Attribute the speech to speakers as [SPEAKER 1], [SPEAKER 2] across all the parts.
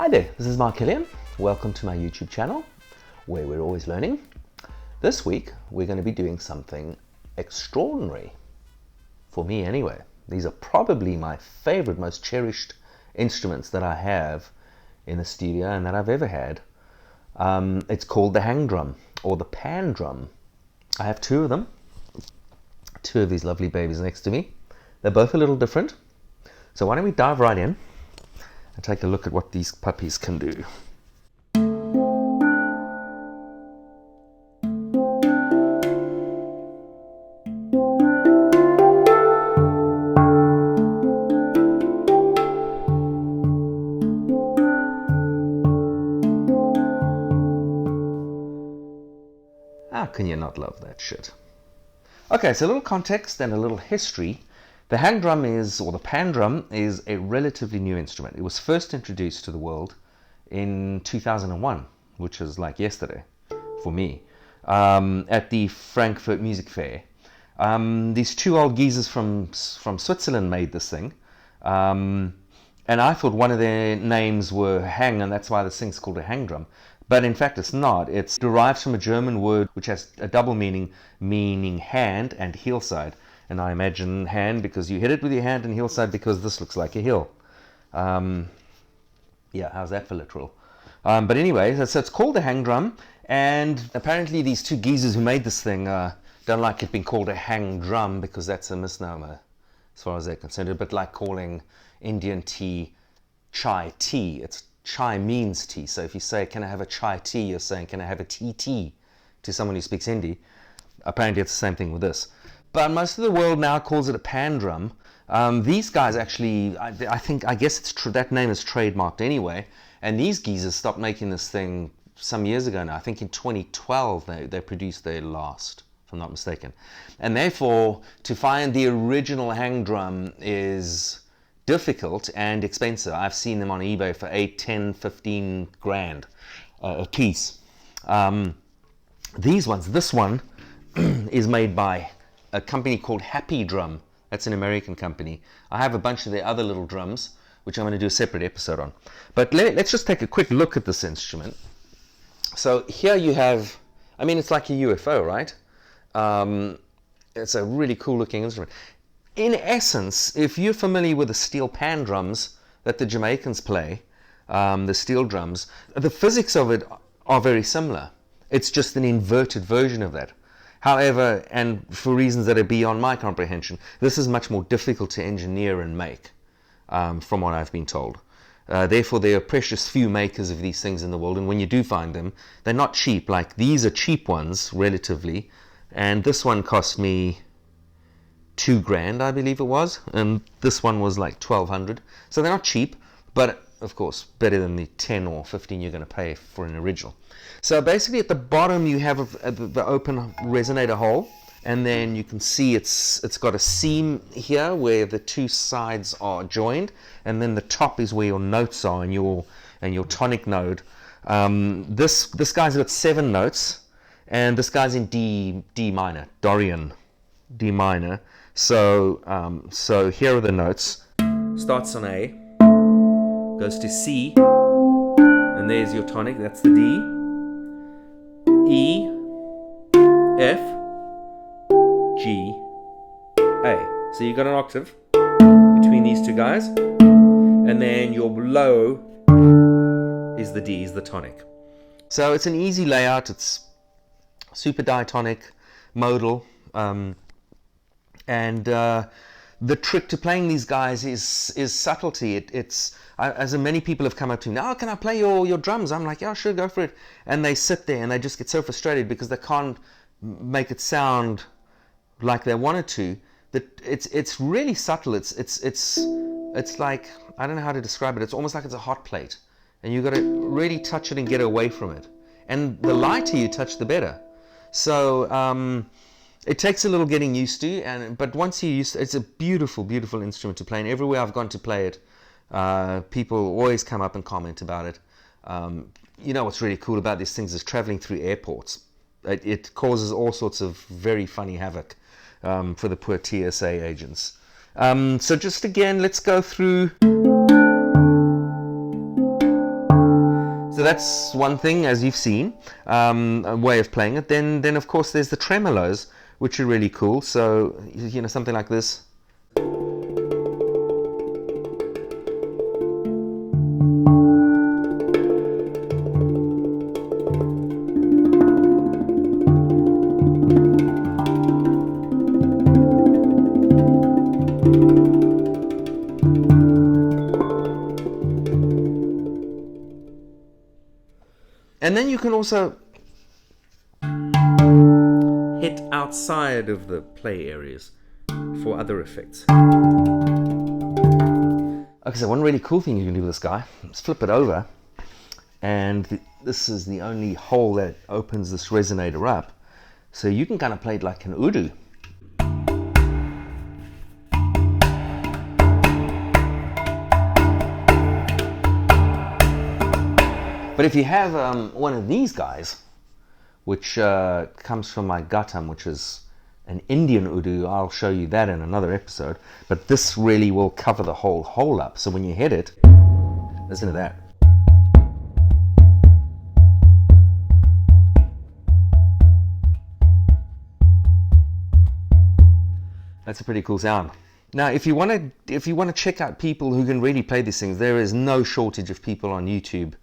[SPEAKER 1] Hi there, this is Mark Killian. Welcome to my YouTube channel where we're always learning. This week we're going to be doing something extraordinary, for me anyway. These are probably my favorite, most cherished instruments that I have in the studio and that I've ever had. It's called the hang drum or the pan drum. I have two of them, two of these lovely babies next to me. They're both a little different. So why don't we dive right in and take a look at what these puppies can do. How can you not love that shit? Okay, so a little context and a little history. The hang drum or the pan drum is a relatively new instrument. It was first introduced to the world in 2001, which is like yesterday for me, at the Frankfurt Music Fair. These two old geezers from Switzerland made this thing, and I thought one of their names were hang, and that's why this thing's called a hang drum. But in fact it's not. It's derived from a German word which has a double meaning hand and hillside. And I imagine hand because you hit it with your hand, and hillside because this looks like a hill. Yeah, how's that for literal? But anyway, so it's called a hang drum, and apparently these two geezers who made this thing don't like it being called a hang drum because that's a misnomer as far as they're concerned. A bit like calling Indian tea chai tea. Chai means tea, so if you say, can I have a chai tea, you're saying, can I have a tea to someone who speaks Hindi. Apparently it's the same thing with this. But most of the world now calls it a pan drum. These guys actually, I guess that name is trademarked anyway. And these geezers stopped making this thing some years ago now. I think in 2012 they produced their last, if I'm not mistaken. And therefore, to find the original hang drum is difficult and expensive. I've seen them on eBay for 8, 10, 15 grand a piece. This one is made by a company called Happy Drum. That's an American company. I have a bunch of their other little drums, which I'm going to do a separate episode on. But let's just take a quick look at this instrument. So here you have, it's like a UFO, right? It's a really cool looking instrument. In essence, if you're familiar with the steel pan drums that the Jamaicans play, the steel drums, the physics of it are very similar. It's just an inverted version of that. However, and for reasons that are beyond my comprehension, this is much more difficult to engineer and make, from what I've been told. Therefore, there are precious few makers of these things in the world, and when you do find them, they're not cheap. Like, these are cheap ones, relatively, and this one cost me 2 grand, I believe it was, and this one was like 1,200. So they're not cheap, but of course, better than the 10 or 15 you're going to pay for an original. So basically at the bottom you have the open resonator hole, and then you can see it's got a seam here where the two sides are joined, and then the top is where your notes are and your tonic node. This guy's got 7 notes, and this guy's in D minor, Dorian D minor. So here are the notes. Starts on A, goes to C, and there's your tonic, that's the D. E, F, G, A. So you've got an octave between these two guys, and then your low is the D, is the tonic. So it's an easy layout. It's super diatonic, modal, and the trick to playing these guys is subtlety. As many people have come up to me, can I play your drums? I'm like, yeah, sure, go for it. And they sit there and they just get so frustrated because they can't make it sound like they wanted to. That it's really subtle. It's like, I don't know how to describe it. It's almost like it's a hot plate, and you've got to really touch it and get away from it. And the lighter you touch, the better. So it takes a little getting used to, but once you're used to it, it's a beautiful, beautiful instrument to play. And everywhere I've gone to play it, people always come up and comment about it. What's really cool about these things is traveling through airports. It causes all sorts of very funny havoc for the poor TSA agents. So just again, let's go through. So that's one thing, as you've seen, a way of playing it. Then of course there's the tremolos, which are really cool. So something like this. And then you can also hit outside of the play areas for other effects. Okay, so one really cool thing you can do with this guy is flip it over, and this is the only hole that opens this resonator up. So you can kind of play it like an udu. But if you have one of these guys, which comes from my Gautam, which is an Indian udu, I'll show you that in another episode. But this really will cover the whole hole up. So when you hit it, listen to that. That's a pretty cool sound. Now, if you want to check out people who can really play these things, there is no shortage of people on YouTube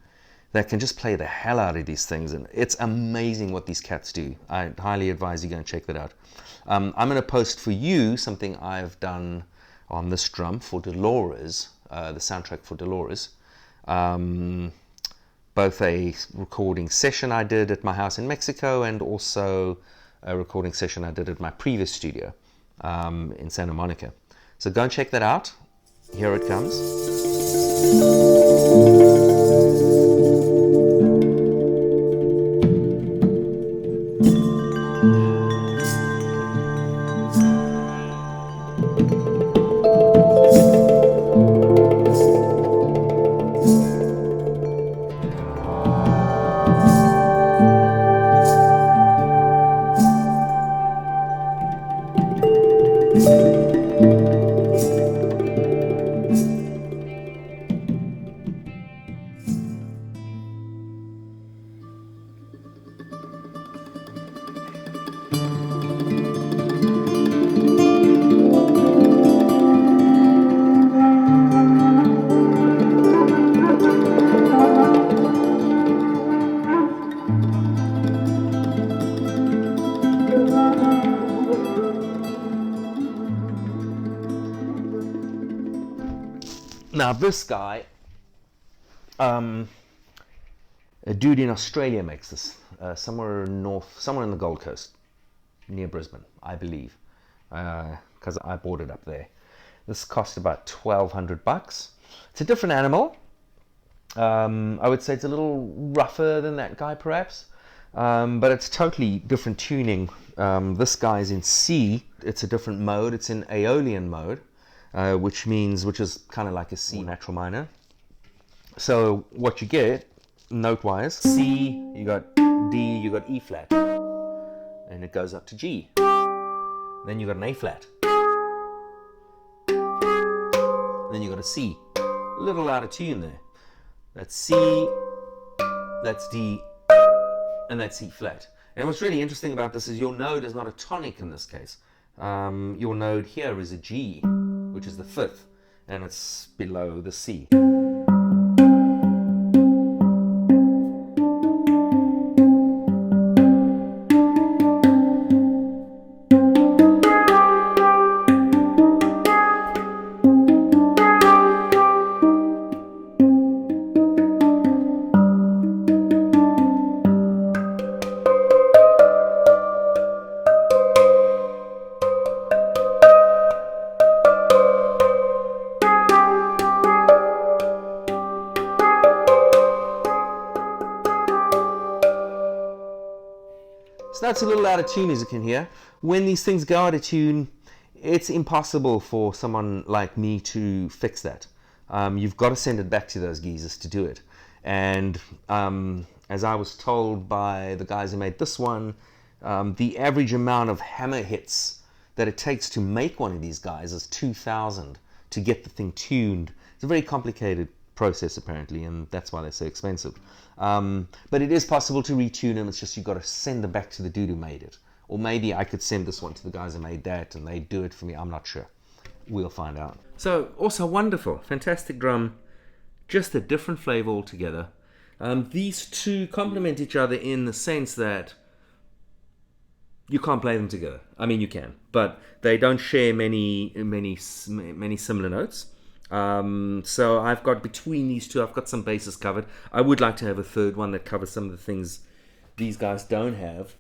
[SPEAKER 1] that can just play the hell out of these things, and it's amazing what these cats do. I highly advise you go and check that out. I'm going to post for you something I've done on this drum for Dolores, the soundtrack for Dolores. Both a recording session I did at my house in Mexico, and also a recording session I did at my previous studio in Santa Monica. So go and check that out. Here it comes. Now this guy, a dude in Australia makes this, somewhere in the Gold Coast, near Brisbane, I believe, because I bought it up there. This cost about $1,200. It's a different animal. I would say it's a little rougher than that guy, perhaps, but it's totally different tuning. This guy's in C. It's a different mode. It's in Aeolian mode. Which is kind of like a C natural minor. So what you get, note-wise, C, you got D, you got E flat, and it goes up to G. Then you got an A flat. Then you got a C. A little out of tune there. That's C, that's D, and that's E flat. And what's really interesting about this is your node is not a tonic in this case. Your node here is a G, which is the fifth, and it's below the C. So that's a little out of tune, as you can hear. When these things go out of tune, it's impossible for someone like me to fix that. You've got to send it back to those geezers to do it. And as I was told by the guys who made this one, the average amount of hammer hits that it takes to make one of these guys is 2,000 to get the thing tuned. It's a very complicated process apparently, and that's why they're so expensive. But it is possible to retune them. It's just you've got to send them back to the dude who made it. Or maybe I could send this one to the guys who made that and they do it for me. I'm not sure. We'll find out. So also wonderful, fantastic drum, just a different flavor altogether. These two complement each other in the sense that you can't play them together. I mean, you can, but they don't share many similar notes. So I've got between these two, I've got some bases covered. I would like to have a third one that covers some of the things these guys don't have.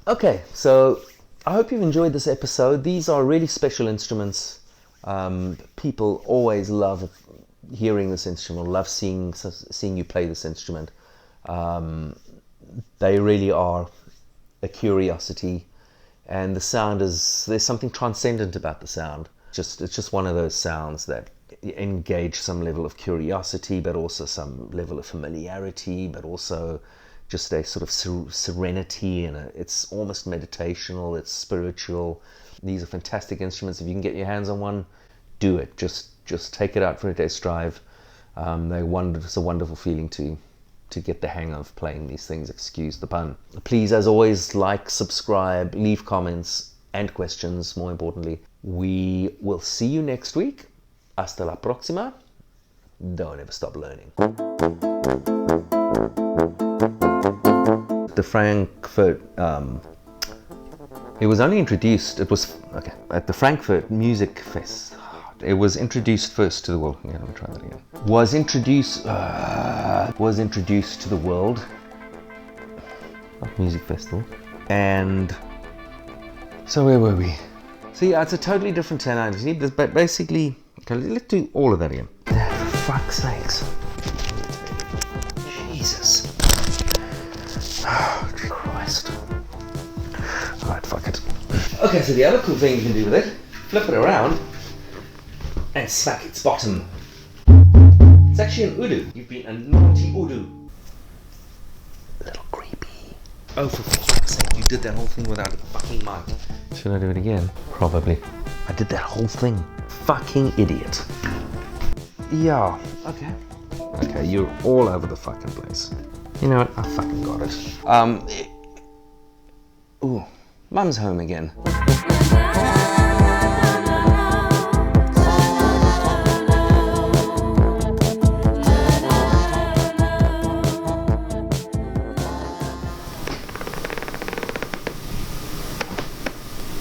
[SPEAKER 1] Okay, so I hope you've enjoyed this episode. These are really special instruments. People always love hearing this instrument, love seeing you play this instrument. They really are a curiosity, and the sound there's something transcendent about the sound. It's just one of those sounds that engage some level of curiosity, but also some level of familiarity, but also just a sort of serenity, and it's almost meditational, it's spiritual. These are fantastic instruments. If you can get your hands on one, do it. Just take it out for a test drive. It's a wonderful feeling to get the hang of playing these things, excuse the pun. Please, as always, like, subscribe, leave comments and questions, more importantly. We will see you next week. Hasta la próxima. Don't ever stop learning. The Frankfurt, it was only introduced, at the Frankfurt Music Fest. It was introduced first to the world. Yeah, let me try that again. Was introduced to the world. Music festival. And so where were we? So yeah, it's a totally different tenor. But basically, okay, let's do all of that again. For fuck's sakes. Jesus. Oh, Christ. Alright, fuck it. Okay, so the other cool thing you can do with it, flip it around and smack its bottom. It's actually an udu. You've been a naughty udu. A little creepy. Oh, for fuck's sake, you did that whole thing without a fucking mic. Should I do it again? Probably. I did that whole thing. Fucking idiot. Yeah, okay. Okay, you're all over the fucking place. You know what? I fucking got it. Ooh, Mum's home again.